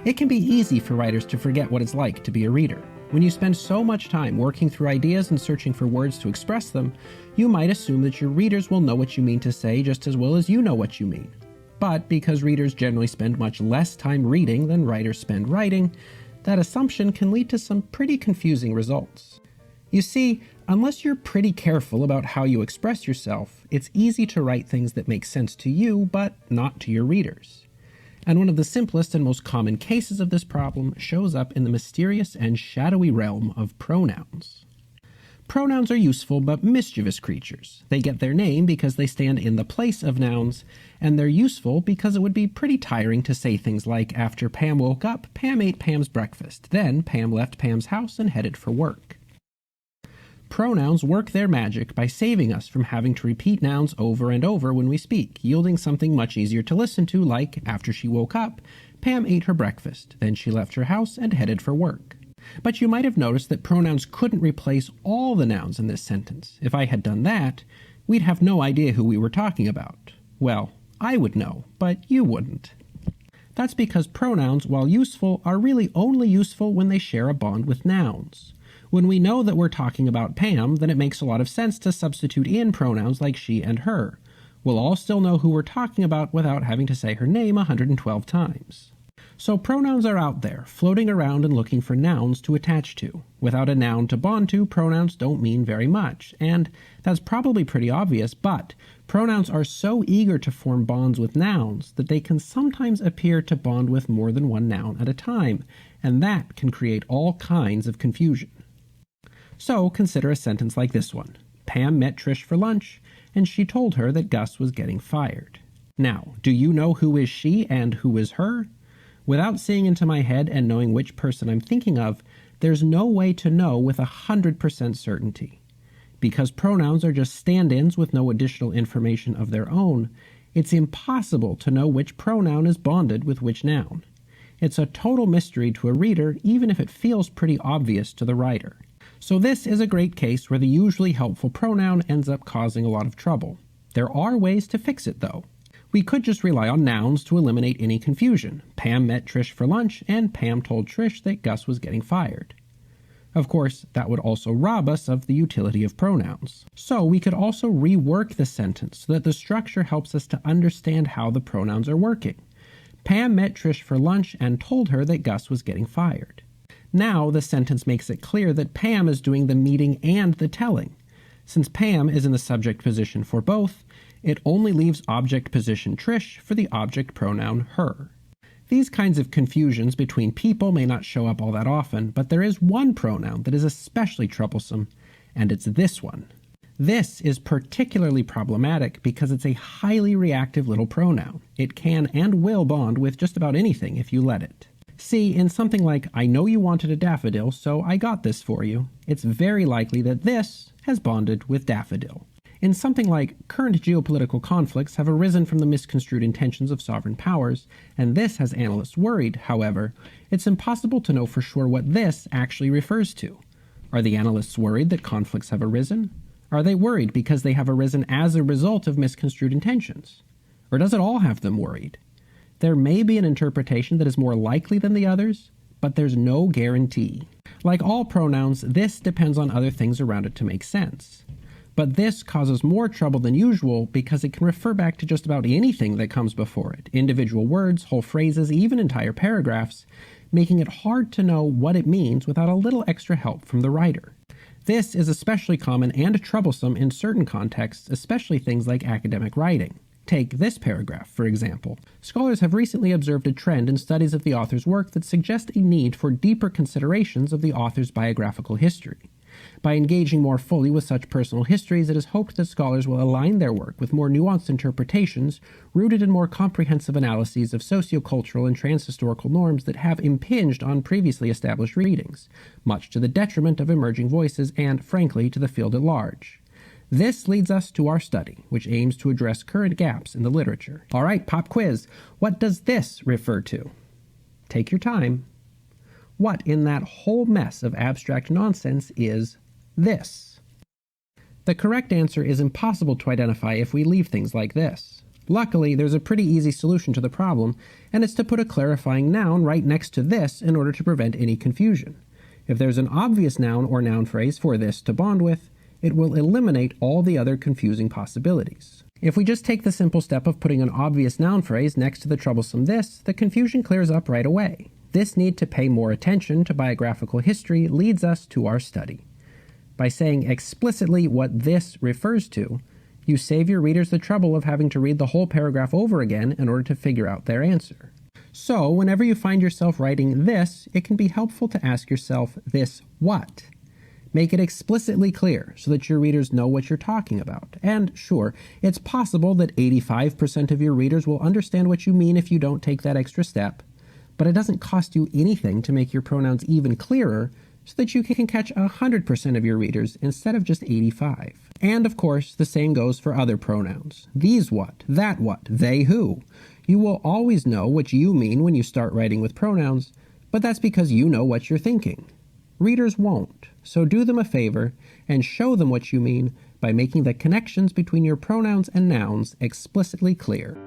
It can be easy for writers to forget what it's like to be a reader. When you spend so much time working through ideas and searching for words to express them, you might assume that your readers will know what you mean to say just as well as you know what you mean. But because readers generally spend much less time reading than writers spend writing, that assumption can lead to some pretty confusing results. You see, unless you're pretty careful about how you express yourself, it's easy to write things that make sense to you, but not to your readers. And one of the simplest and most common cases of this problem shows up in the mysterious and shadowy realm of pronouns. Pronouns are useful but mischievous creatures. They get their name because they stand in the place of nouns, and they're useful because it would be pretty tiring to say things like, after Pam woke up, Pam ate Pam's breakfast. Then Pam left Pam's house and headed for work. Pronouns work their magic by saving us from having to repeat nouns over and over when we speak, yielding something much easier to listen to, like, after she woke up, Pam ate her breakfast, then she left her house and headed for work. But you might have noticed that pronouns couldn't replace all the nouns in this sentence. If I had done that, we'd have no idea who we were talking about. Well, I would know, but you wouldn't. That's because pronouns, while useful, are really only useful when they share a bond with nouns. When we know that we're talking about Pam, then it makes a lot of sense to substitute in pronouns like she and her. We'll all still know who we're talking about without having to say her name 112 times. So pronouns are out there, floating around and looking for nouns to attach to. Without a noun to bond to, pronouns don't mean very much. And that's probably pretty obvious, but pronouns are so eager to form bonds with nouns that they can sometimes appear to bond with more than one noun at a time, and that can create all kinds of confusion. So consider a sentence like this one. Pam met Trish for lunch, and she told her that Gus was getting fired. Now, do you know who is she and who is her? Without seeing into my head and knowing which person I'm thinking of, there's no way to know with 100% certainty. Because pronouns are just stand-ins with no additional information of their own, it's impossible to know which pronoun is bonded with which noun. It's a total mystery to a reader, even if it feels pretty obvious to the writer. So this is a great case where the usually helpful pronoun ends up causing a lot of trouble. There are ways to fix it, though. We could just rely on nouns to eliminate any confusion. Pam met Trish for lunch, and Pam told Trish that Gus was getting fired. Of course, that would also rob us of the utility of pronouns. So we could also rework the sentence so that the structure helps us to understand how the pronouns are working. Pam met Trish for lunch and told her that Gus was getting fired. Now the sentence makes it clear that Pam is doing the meeting and the telling. Since Pam is in the subject position for both, it only leaves object position Trish for the object pronoun her. These kinds of confusions between people may not show up all that often, but there is one pronoun that is especially troublesome, and it's this one. This is particularly problematic because it's a highly reactive little pronoun. It can and will bond with just about anything if you let it. See, in something like, I know you wanted a daffodil, so I got this for you, it's very likely that this has bonded with daffodil. In something like, current geopolitical conflicts have arisen from the misconstrued intentions of sovereign powers, and this has analysts worried, however, it's impossible to know for sure what this actually refers to. Are the analysts worried that conflicts have arisen? Are they worried because they have arisen as a result of misconstrued intentions? Or does it all have them worried? There may be an interpretation that is more likely than the others, but there's no guarantee. Like all pronouns, this depends on other things around it to make sense. But this causes more trouble than usual because it can refer back to just about anything that comes before it, individual words, whole phrases, even entire paragraphs, making it hard to know what it means without a little extra help from the writer. This is especially common and troublesome in certain contexts, especially things like academic writing. Take this paragraph, for example. Scholars have recently observed a trend in studies of the author's work that suggest a need for deeper considerations of the author's biographical history. By engaging more fully with such personal histories, it is hoped that scholars will align their work with more nuanced interpretations rooted in more comprehensive analyses of sociocultural and transhistorical norms that have impinged on previously established readings, much to the detriment of emerging voices and, frankly, to the field at large. This leads us to our study, which aims to address current gaps in the literature. All right, pop quiz. What does this refer to? Take your time. What in that whole mess of abstract nonsense is this? The correct answer is impossible to identify if we leave things like this. Luckily, there's a pretty easy solution to the problem, and it's to put a clarifying noun right next to this in order to prevent any confusion. If there's an obvious noun or noun phrase for this to bond with, it will eliminate all the other confusing possibilities. If we just take the simple step of putting an obvious noun phrase next to the troublesome this, the confusion clears up right away. This need to pay more attention to biographical history leads us to our study. By saying explicitly what this refers to, you save your readers the trouble of having to read the whole paragraph over again in order to figure out their answer. So, whenever you find yourself writing this, it can be helpful to ask yourself this what? Make it explicitly clear so that your readers know what you're talking about. And sure, it's possible that 85% of your readers will understand what you mean if you don't take that extra step, but it doesn't cost you anything to make your pronouns even clearer so that you can catch 100% of your readers instead of just 85. And of course, the same goes for other pronouns. These what, that what, they who. You will always know what you mean when you start writing with pronouns, but that's because you know what you're thinking. Readers won't, so do them a favor and show them what you mean by making the connections between your pronouns and nouns explicitly clear.